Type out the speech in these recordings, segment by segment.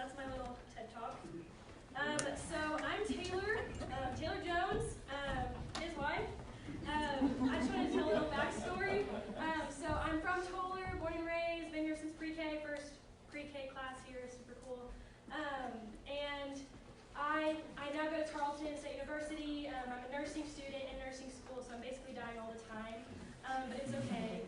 that's my little TED Talk. So I'm Taylor, Taylor Jones, his wife. I just wanted to tell a little backstory. So I'm from Toller, born and raised, been here since pre-K, first pre-K class here, super cool. And I now go to Tarleton State University. I'm a nursing student in nursing school, so I'm basically dying all the time, but it's okay.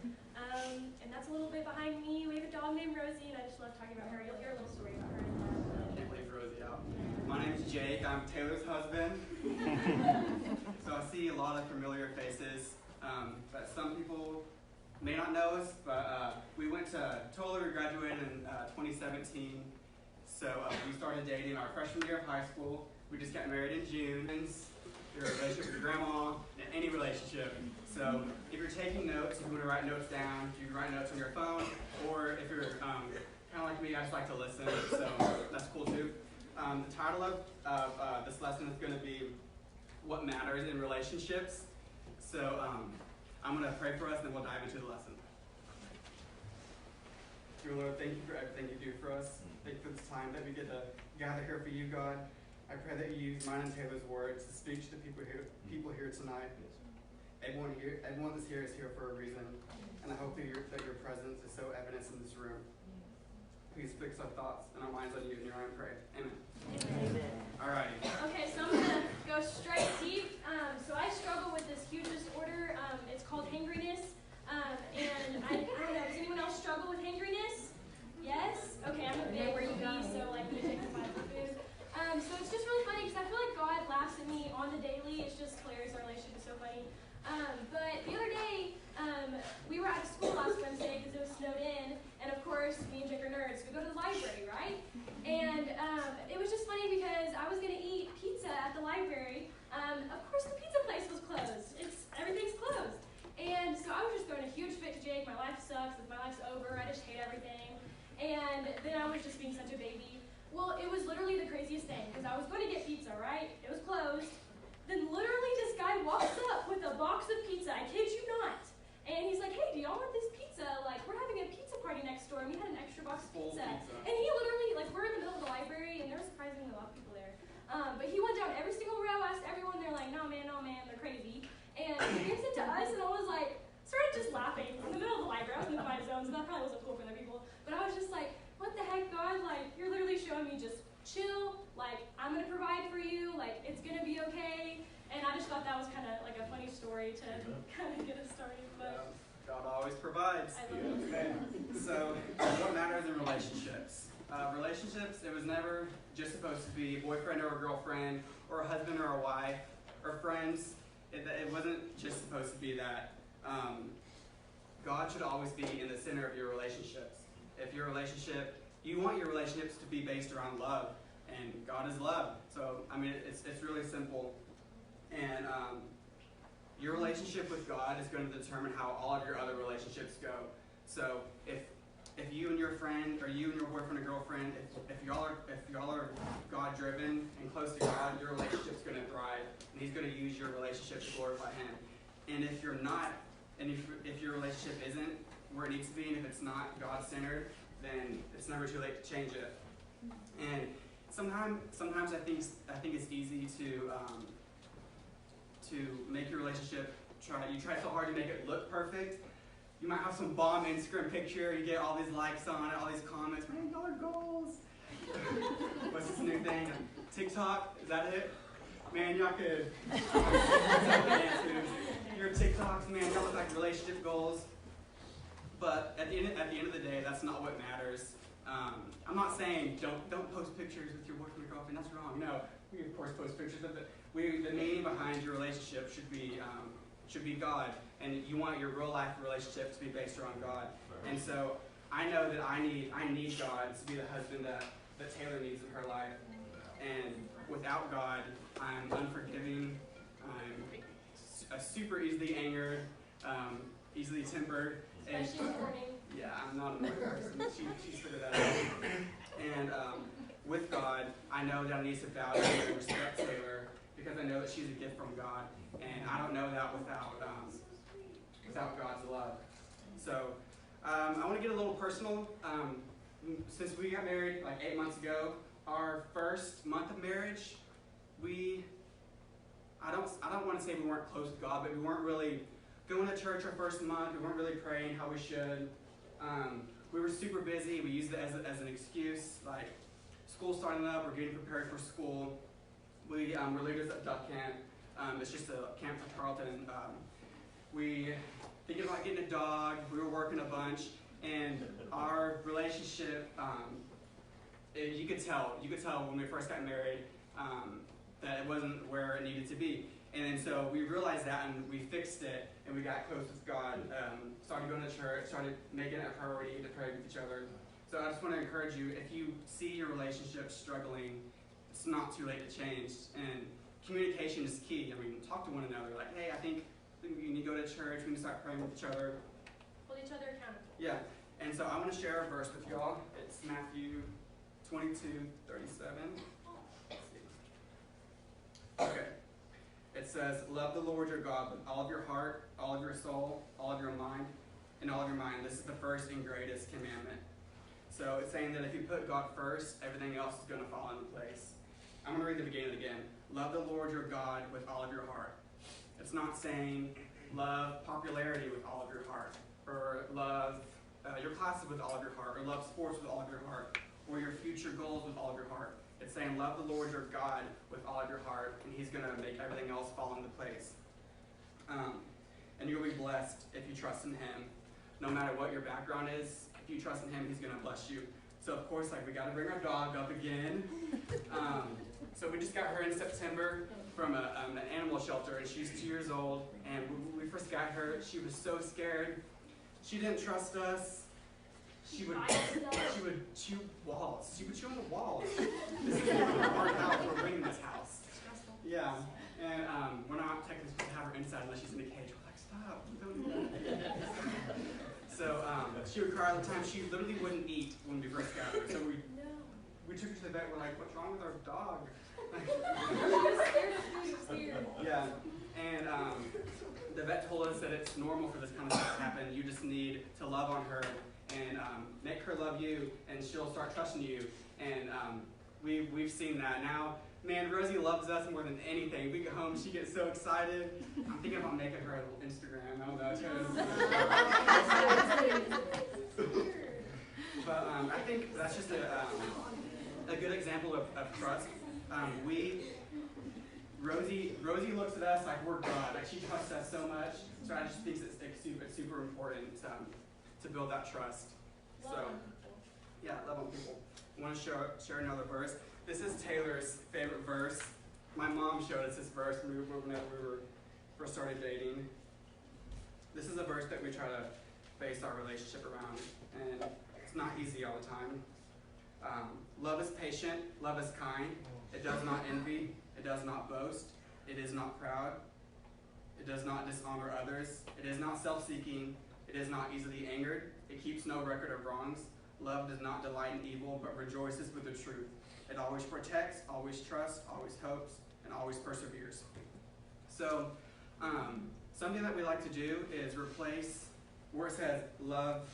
And that's a little bit behind me. We have a dog named Rosie, and I just love talking about her. You'll hear a little story about her in a while. I can't leave Rosie out. My name's Jake. I'm Taylor's husband. So I see a lot of familiar faces that some people may not know us, but we went to Toller. We graduated in 2017. So we started dating our freshman year of high school. We just got married in June. Your relationship with your grandma, any relationship. So if you're taking notes, if you want to write notes down, you can write notes on your phone, or if you're kind of like me, I just like to listen, so that's cool too. The title of this lesson is going to be What Matters in Relationships. So I'm going to pray for us, and then we'll dive into the lesson. Dear Lord, thank you for everything you do for us. Thank you for this time that we get to gather here for you, God. I pray that you use mine and Taylor's words to speak to the people here tonight. Everyone that's here is here for a reason, and I hope that your presence is so evident in this room. Please fix our thoughts and our minds on you. In your name, pray. Amen. Amen. All righty. Okay, so I'm gonna go straight deep. So I struggle with this huge disorder. It's called hangriness, and I don't know. Does anyone else struggle with hangriness? Yes. Okay, I'm a big foodie, so like we take the five for food. So it's just really funny because I feel like God laughs at me on the daily. It's just hilarious. Our relationship is so funny. But the other day, we were at school last Wednesday because it was snowed in, and of course, me and Jake are nerds. We go to the library, right? And it was just funny because I was going to eat pizza at the library. Of course, the pizza place was closed. Everything's closed. And so I was just throwing a huge fit to Jake. My life sucks. My life's over. I just hate everything. And then I was just being such a baby. Well, it was literally the craziest thing because I was going to get pizza, right? It was closed. Then literally this guy walks up with a box of pizza. I kid you not. And he's like, hey, do y'all want this pizza? Like, we're having a pizza party next door, and we had an extra box of pizza. And he literally, like, we're in the middle of the library, and there were surprisingly a lot of people there. But he went down every single row, asked everyone, they're like, no, man, they're crazy. And he gives it to us, and I was like, started just laughing in the middle of the library. I was in the quiet zone, so that probably wasn't cool for other people. But I was just like, what the heck, God? Like, you're literally showing me just chill. Like, I'm going to provide for you. Like, it's going to be okay. And I just thought that was kind of like a funny story to kind of get us started. But God always provides. I love it. Okay. So, what matters in relationships? Relationships, it was never just supposed to be a boyfriend or a girlfriend, or a husband or a wife, or friends. It wasn't just supposed to be that. God should always be in the center of your relationships. If your relationship, you want your relationships to be based around love, and God is love. So, I mean, it's really simple. And your relationship with God is going to determine how all of your other relationships go. So if you and your friend, or you and your boyfriend or girlfriend, if y'all are God-driven and close to God, your relationship's going to thrive, and He's going to use your relationship to glorify Him. And if you're not, and if your relationship isn't where it needs to be, and if it's not God-centered, then it's never too late to change it. And sometimes I think it's easy to make your relationship, you try so hard to make it look perfect. You might have some bomb Instagram picture, you get all these likes on it, all these comments, man, y'all are goals. What's this new thing? TikTok, is that it? Man, y'all could. Your TikToks, man, y'all look like relationship goals. But at the end of the day, that's not what matters. I'm not saying don't post pictures with your boyfriend or girlfriend. That's wrong. No, we of course post pictures, but the meaning behind your relationship should be God, and you want your real life relationship to be based around God. And so I know that I need God to be the husband that Taylor needs in her life. And without God, I'm unforgiving. I'm super easily angered, easally tempered. especially in the morning. Yeah, I'm not a morning person. She's figured that out. And with God, I know that I need to value and respect Taylor because I know that she's a gift from God, and I don't know that without God's love. So I want to get a little personal. Since we got married like 8 months ago, our first month of marriage, I don't want to say we weren't close to God, but we weren't really going to church our first month. We weren't really praying how we should. We were super busy. We used it as an excuse, like school starting up, we're getting prepared for school. We're leaders at Duck Camp. It's just a camp for Tarleton. We thinking about getting a dog. We were working a bunch, and our relationship, you could tell when we first got married that it wasn't where it needed to be. And then so we realized that, and we fixed it, and we got close with God. Started going to church, started making it a priority to pray with each other. So I just want to encourage you, if you see your relationship struggling, it's not too late to change. And communication is key. I mean, talk to one another. Like, hey, I think you need to go to church. We need to start praying with each other. Hold each other accountable. Yeah. And so I want to share a verse with y'all. It's Matthew 22:37. Okay. It says, love the Lord your God with all of your heart, all of your soul, all of your mind, and all of your mind. This is the first and greatest commandment. So it's saying that if you put God first, everything else is going to fall into place. I'm going to read the beginning again. Love the Lord your God with all of your heart. It's not saying love popularity with all of your heart, or love your classes with all of your heart, or love sports with all of your heart, or your future goals with all of your heart. It's saying love the Lord your God with all of your heart, and he's going to make everything else fall into place. And you'll be blessed if you trust in him. No matter what your background is, if you trust in him, he's going to bless you. So of course, we got to bring our dog up again. So we just got her in September from an animal shelter, and she's 2 years old. And when we first got her, she was so scared. She didn't trust us. She would chew walls. She would chew on the walls. This is our house. We're renting this house. Yeah. And we're not technically supposed to have her inside unless she's in a cage. We're like, stop. Don't do that. So she would cry all the time. She literally wouldn't eat when we first got her. So we took her to the vet. We're like, what's wrong with our dog? Yeah. And the vet told us that it's normal for this kind of stuff to happen. You just need to love on her and make her love you, and she'll start trusting you. And we've seen that now. Man, Rosie loves us more than anything. We get home, she gets so excited. I'm thinking about making her a little Instagram. I don't know. But I think that's just a good example of trust. Rosie looks at us like we're God. Like, she trusts us so much. So I just think it's super important to build that trust. So, yeah, love on people. I want to share another verse. This is Taylor's favorite verse. My mom showed us this verse whenever we first started dating. This is a verse that we try to base our relationship around, and it's not easy all the time. Love is patient. Love is kind. It does not envy. It does not boast. It is not proud. It does not dishonor others. It is not self-seeking. It is not easily angered. It keeps no record of wrongs. Love does not delight in evil, but rejoices with the truth. It always protects, always trusts, always hopes, and always perseveres. So, something that we like to do is replace where it says love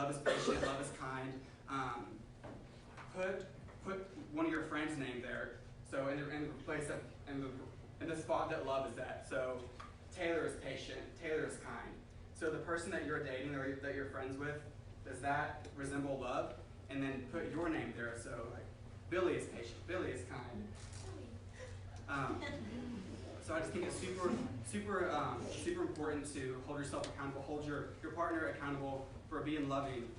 is patient, love is kind. Put one of your friends' name there. So in the place of in the spot that love is at. So Taylor is patient. Taylor is kind. So the person that you're dating or that you're friends with, does that resemble love? And then put your name there. So like Billy is patient. Billy is kind. So I just think it's super important to hold yourself accountable, hold your partner accountable for being loving.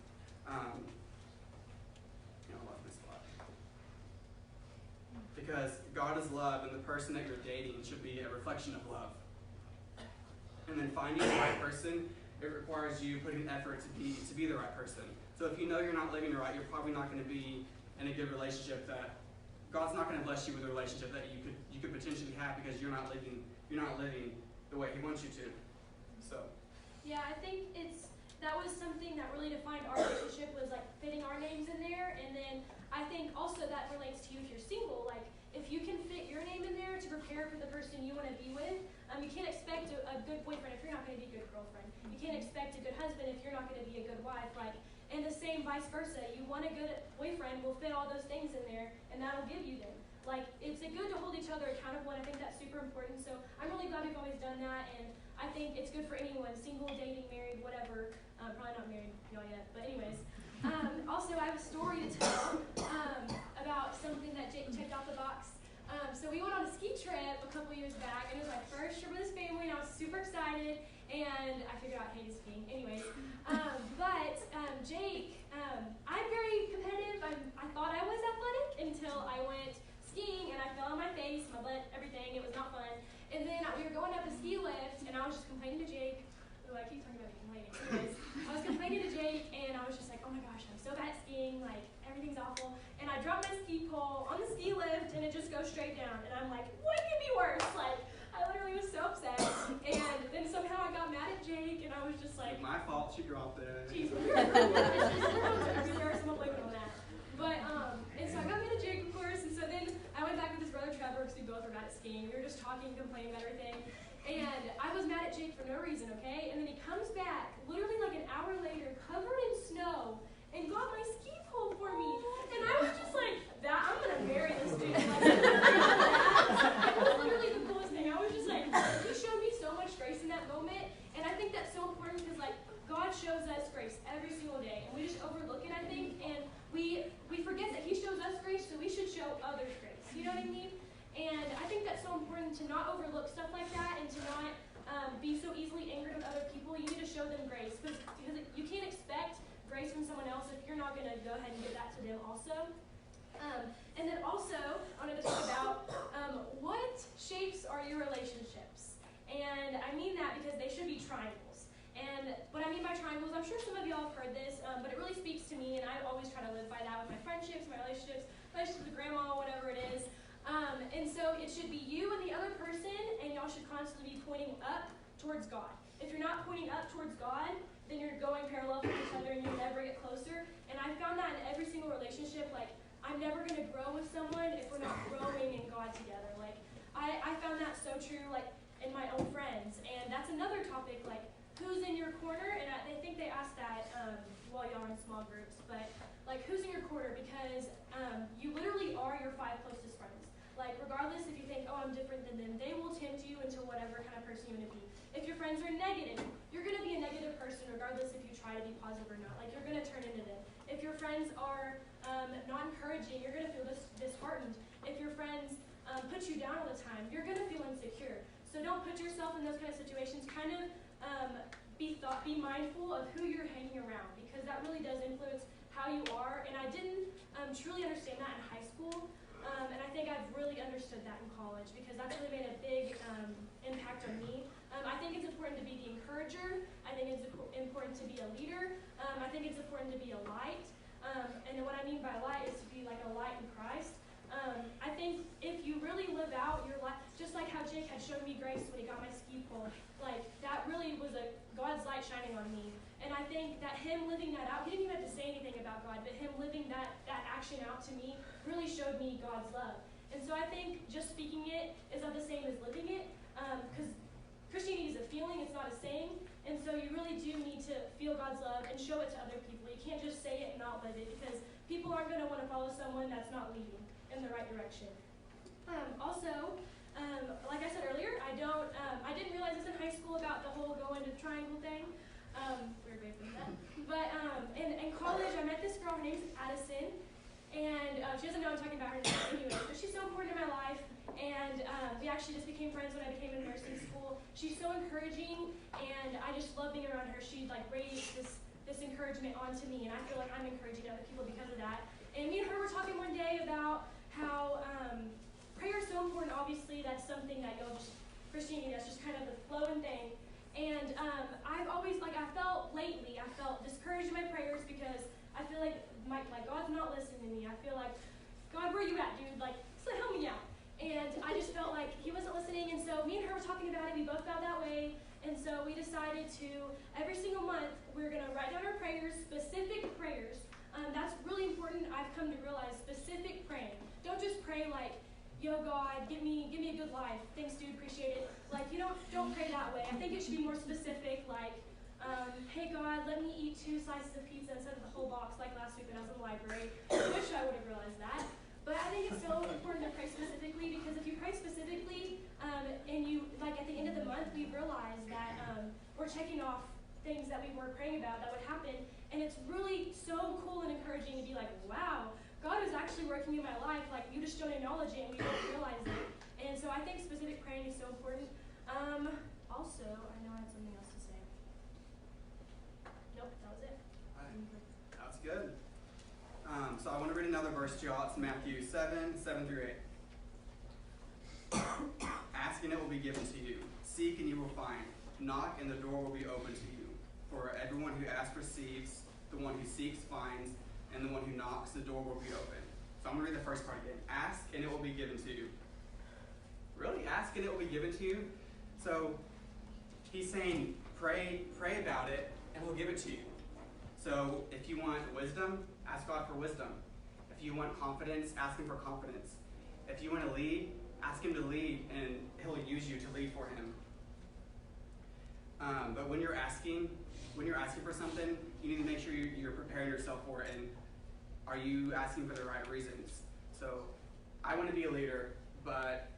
Because God is love, and the person that you're dating should be a reflection of love. And then finding the right person, it requires you putting effort to be the right person. So if you know you're not living right, you're probably not going to be in a good relationship. That God's not going to bless you with a relationship that you could potentially have because you're not living the way He wants you to. So. Yeah, I think that was something that really defined our relationship, was like fitting our names in there. And then I think also that relates to you if you're single. Like, if you can fit your name in there to prepare for the person you want to be with, you can't expect a good boyfriend if you're not going to be a good girlfriend. You can't expect a good husband if you're not going to be a good wife. Like, And the same vice versa. You want a good boyfriend will fit all those things in there, and that'll give you them. Like, it's good to hold each other accountable, and I think that's super important. So I'm really glad we've always done that, and I think it's good for anyone, single, dating, married, whatever. Probably not married y'all yet, but anyways. Also, I have a story to tell about something that Jake checked off the box. So we went on a ski trip a couple years back, and it was my first trip with his family, and I was super excited, and I figured out I hated skiing. Anyways, Jake, I'm very competitive. I thought I was athletic until I went skiing, and I fell on my face, my butt, everything. It was not fun. And then we were going up a ski lift, and I was just complaining to Jake. Oh, I keep talking about complaining. Anyways, I was complaining to Jake, and I was just like, oh my gosh, I'm so bad at skiing. Like, everything's awful. And I dropped my ski pole on the ski lift, and it just goes straight down. And I'm like, what could be worse? Like, I literally was so upset. And then somehow I got mad at Jake, and I was just like, my fault, she dropped it. Jeez, we're blaming on that. But, and so I got mad at Jake, of course, and so then I went back with his brother Trevor, because we both were bad at skiing. We were just talking, complaining about everything. And I was mad at Jake for no reason, okay? And then he comes back, literally like an hour later, covered in snow, and got my ski pole for me. And I was just like, I'm gonna marry this dude. Like, it was literally the coolest thing. I was just like, he showed me so much grace in that moment, and I think that's so important because, like, God shows us grace every single day, and we just overlook it, I think, and we forget that he shows us grace, so we should show others grace. You know what I mean? And I think that's so important to not overlook stuff like that and to not be so easily angered with other people. You need to show them grace because you can't expect grace from someone else if you're not going to go ahead and give that to them also. And then also, I wanted to talk about what shapes are your relationships. And I mean that because they should be triangles. And what I mean by triangles, I'm sure some of y'all have heard this, but it really speaks to me, and I always try to live by that with my friendships, my relationships with grandma, whatever it is. And so it should be you and the other person, and y'all should constantly be pointing up towards God. If you're not pointing up towards God, then you're going parallel with each other and you'll never get closer. And I found that in every single relationship. Like, I'm never going to grow with someone if we're not growing in God together. Like, I found that so true, like, in my own friends. And that's another topic, like, who's in your corner? And I think they asked that while y'all are in small groups. But, like, who's in your corner? Because you literally are your 5 closest friends. Like, regardless if you think, oh, I'm different than them, they will tempt you into whatever kind of person you want to be. If your friends are negative, you're going to be a negative person regardless if you try to be positive or not. Like, you're going to turn into them. If your friends are not encouraging, you're going to feel disheartened. If your friends put you down all the time, you're going to feel insecure. So don't put yourself in those kind of situations. Kind of be mindful of who you're hanging around because that really does influence how you are. And I didn't truly understand that in high school. And I think I've really understood that in college because that's really made a big impact on me. I think it's important to be the encourager. I think it's important to be a leader. I think it's important to be a light. And then what I mean by light is to be like a light in Christ. I think if you really live out your life, just like how Jake had shown me grace when he got my ski pole, like that really was God's light shining on me. And I think that him living that out, he didn't even have to say anything about God, but him living that action out to me really showed me God's love. And so I think just speaking it is not the same as living it, because Christianity is a feeling, it's not a saying. And so you really do need to feel God's love and show it to other people. You can't just say it and not live it, because people aren't going to want to follow someone that's not leading in the right direction. Also, like I said earlier, I didn't realize this in high school about the whole going to triangle thing. We were grateful for that. But in college, I met this girl. Her name's Addison, and she doesn't know I'm talking about her anyway. But she's so important in my life, and we actually just became friends when I became in nursing school. She's so encouraging, and I just love being around her. She like radiates this encouragement onto me, and I feel like I'm encouraging other people because of that. And me and her were talking one day about how prayer is so important. Obviously, that's something that Christianity, that's just kind of the flowing thing. And I've always, I felt discouraged in my prayers because I feel like God's not listening to me. I feel like, God, where are you at, dude? Like, so help me out. And I just felt like he wasn't listening. And so me and her were talking about it. We both felt that way. And so we decided to, every single month, we're going to write down our prayers, specific prayers. That's really important. I've come to realize specific praying. Don't just pray like, yo, God, give me a good life. Thanks, dude, appreciate it. Like, don't pray that way. I think it should be more specific, like, hey God, let me eat 2 slices of pizza instead of the whole box like last week when I was in the library. I wish I would have realized that. But I think it's so important to pray specifically, because if you pray specifically, and you, like at the end of the month, we realize that we're checking off things that we were praying about that would happen. And it's really so cool and encouraging to be like, wow, God is actually working in my life. Like, you just don't acknowledge it and we don't realize it. And so I think specific praying is so important. Also, I know I had something else to say. Nope, that was it. That's good. So I want to read another verse to y'all. It's Matthew 7 through 8. Ask and it will be given to you. Seek and you will find. Knock and the door will be open to you. For everyone who asks receives, the one who seeks finds, and the one who knocks, the door will be open. So I'm going to read the first part again. Ask and it will be given to you. Really? Ask and it will be given to you? So he's saying pray about it and he'll give it to you. So if you want wisdom, ask God for wisdom. If you want confidence, ask him for confidence. If you want to lead, ask him to lead and he'll use you to lead for him. But when you're asking for something, you need to make sure you're preparing yourself for it. And are you asking for the right reasons? So I want to be a leader, but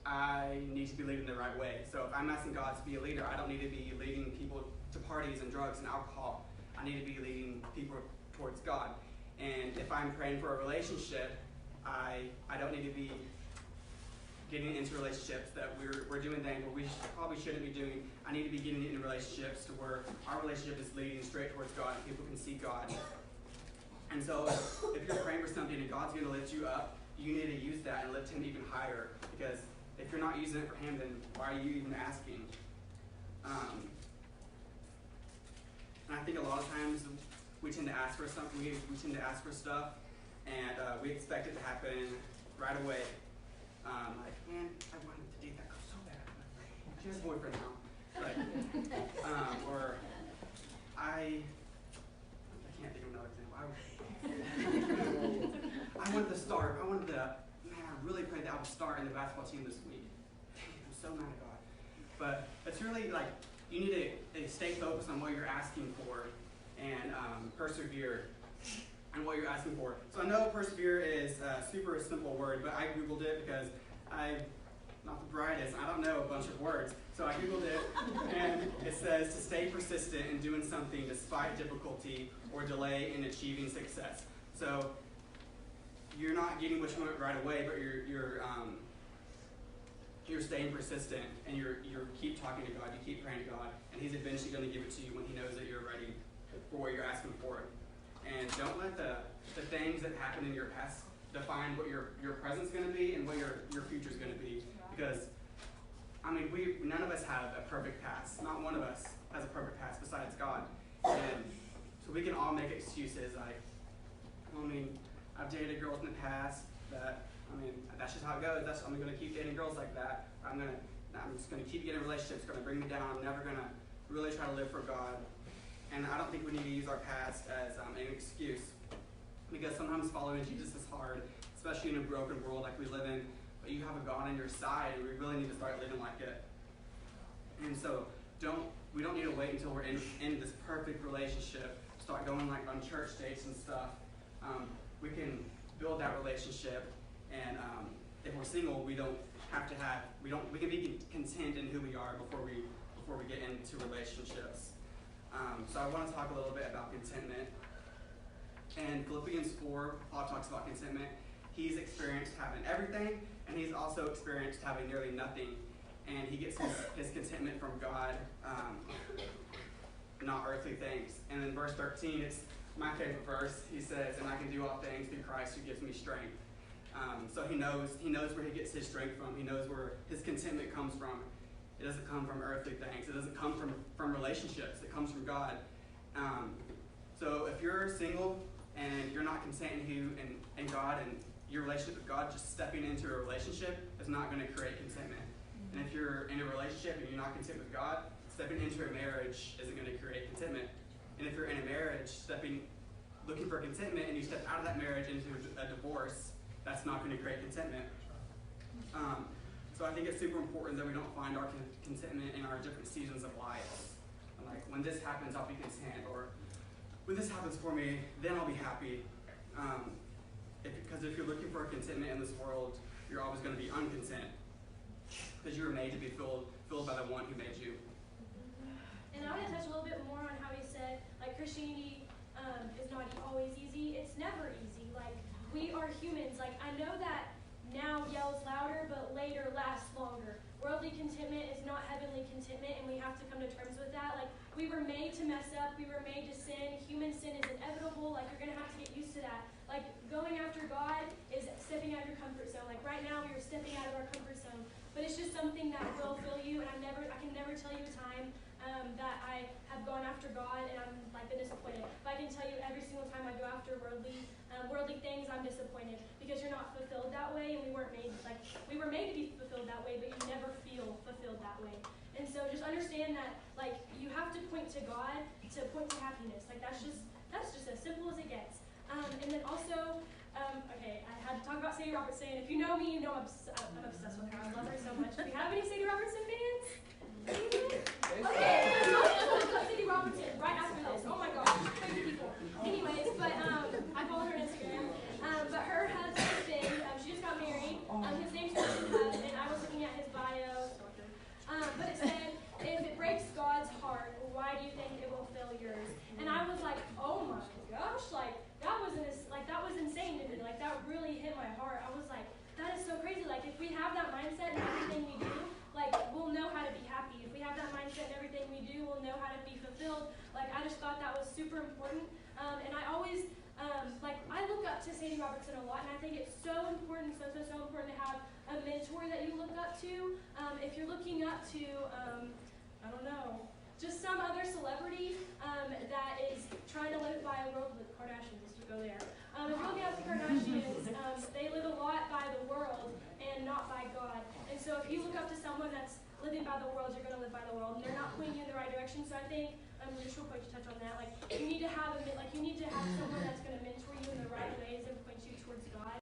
I need to be leading the right way. So if I'm asking God to be a leader, I don't need to be leading people to parties and drugs and alcohol. I need to be leading people towards God. And if I'm praying for a relationship, I don't need to be getting into relationships that we're doing things where we probably shouldn't be doing. I need to be getting into relationships to where our relationship is leading straight towards God and people can see God. And so if you're praying for something and God's going to lift you up, you need to use that and lift him even higher. Because if you're not using it for him, then why are you even asking? And I think a lot of times we tend to ask for something, we tend to ask for stuff, and we expect it to happen right away. Like, man, I wanted to date that girl so bad. She has a boyfriend now. Like, or I can't think of another example. I wanted to start. I really prayed that I would start in the basketball team this week. I'm so mad at God. But it's really like, you need to stay focused on what you're asking for and persevere in what you're asking for. So I know persevere is a super simple word, but I Googled it because I'm not the brightest. I don't know a bunch of words. So I Googled it, and it says to stay persistent in doing something despite difficulty or delay in achieving success. So you're not getting what you want right away, but you're staying persistent, and you keep talking to God, you keep praying to God, and he's eventually going to give it to you when he knows that you're ready for what you're asking for. And don't let the things that happen in your past define what your present's going to be and what your future's going to be. Because, I mean, none of us have a perfect past. Not one of us has a perfect past besides God. And so we can all make excuses like, I've dated girls in the past that, that's just how it goes. I'm going to keep dating girls like that. I'm just going to keep getting relationships. It's going to bring me down. I'm never going to really try to live for God. And I don't think we need to use our past as an excuse. Because sometimes following Jesus is hard, especially in a broken world like we live in. But you have a God on your side, and we really need to start living like it. And so we don't need to wait until we're in this perfect relationship, start going like on church dates and stuff. We can build that relationship, and if we're single, we can be content in who we are before we get into relationships. So I want to talk a little bit about contentment. And Philippians 4, Paul talks about contentment. He's experienced having everything, and he's also experienced having nearly nothing. And he gets his contentment from God, not earthly things. And in verse 13, it's my favorite verse. He says, and I can do all things through Christ who gives me strength. So he knows where he gets his strength from. He knows where his contentment comes from. It doesn't come from earthly things. It doesn't come from relationships. It comes from God. So if you're single and you're not content in God and your relationship with God, just stepping into a relationship is not going to create contentment. And if you're in a relationship and you're not content with God, stepping into a marriage isn't going to create contentment. And if you're in a marriage, looking for contentment, and you step out of that marriage into a divorce, that's not going to create contentment. So I think it's super important that we don't find our contentment in our different seasons of life. I'm like, when this happens, I'll be content, or when this happens for me, then I'll be happy. Because if you're looking for contentment in this world, you're always going to be uncontent. Because you were made to be filled by the one who made you. And I want to touch a little bit more on how he said, like, Christianity is not always easy. It's never easy. Like, we are humans. Like, I know that now yells louder, but later lasts longer. Worldly contentment is not heavenly contentment, and we have to come to terms with that. Like, we were made to mess up. We were made to sin. Human sin is inevitable. Like, you're going to have to get used to that. Like, going after God is stepping out of your comfort zone. Like, right now, we are stepping out of our comfort zone. But it's just something that will fill you, and I can never tell you a time that I have gone after God and I'm like been disappointed. But I can tell you every single time I go after worldly things, I'm disappointed because you're not fulfilled that way, and we were made to be fulfilled that way, but you never feel fulfilled that way. And so just understand that like you have to point to God to point to happiness. Like that's just as simple as it gets. And then also, okay, I had to talk about Sadie Robertson. If you know me, you know I'm obsessed with her. I love her so much. Do we have any Sadie Robertson fans? Okay, so Sadie Robertson right after this. Oh my gosh, crazy people. Anyways, but I follow her on Instagram. But her husband, Finn, she just got married. His name's Contentment, and I was looking at his bio. But it said, if it breaks God's heart, why do you think it will fill yours? And I was like, oh my gosh, like that was insane to me. Like that really hit my heart. I was like, that is so crazy. Like if we have that mindset in everything we do, like we'll know how to be happy. If we have that mindset in everything we do, we'll know how to be fulfilled. Like I just thought that was super important. And I always I look up to Sadie Robertson a lot, and I think it's so important, so important to have a mentor that you look up to. If you're looking up to, I don't know, just some other celebrity that is trying to live by a world with Kardashians, let's just go there. If you're looking up to Kardashians, they live a lot by the world and not by God. And so if you look up to someone that's living by the world, you're going to live by the world, and they're not pointing you in the right direction. So I think, just real quick to touch on that, like you need to have someone that's going to mentor you in the right ways and point you towards God.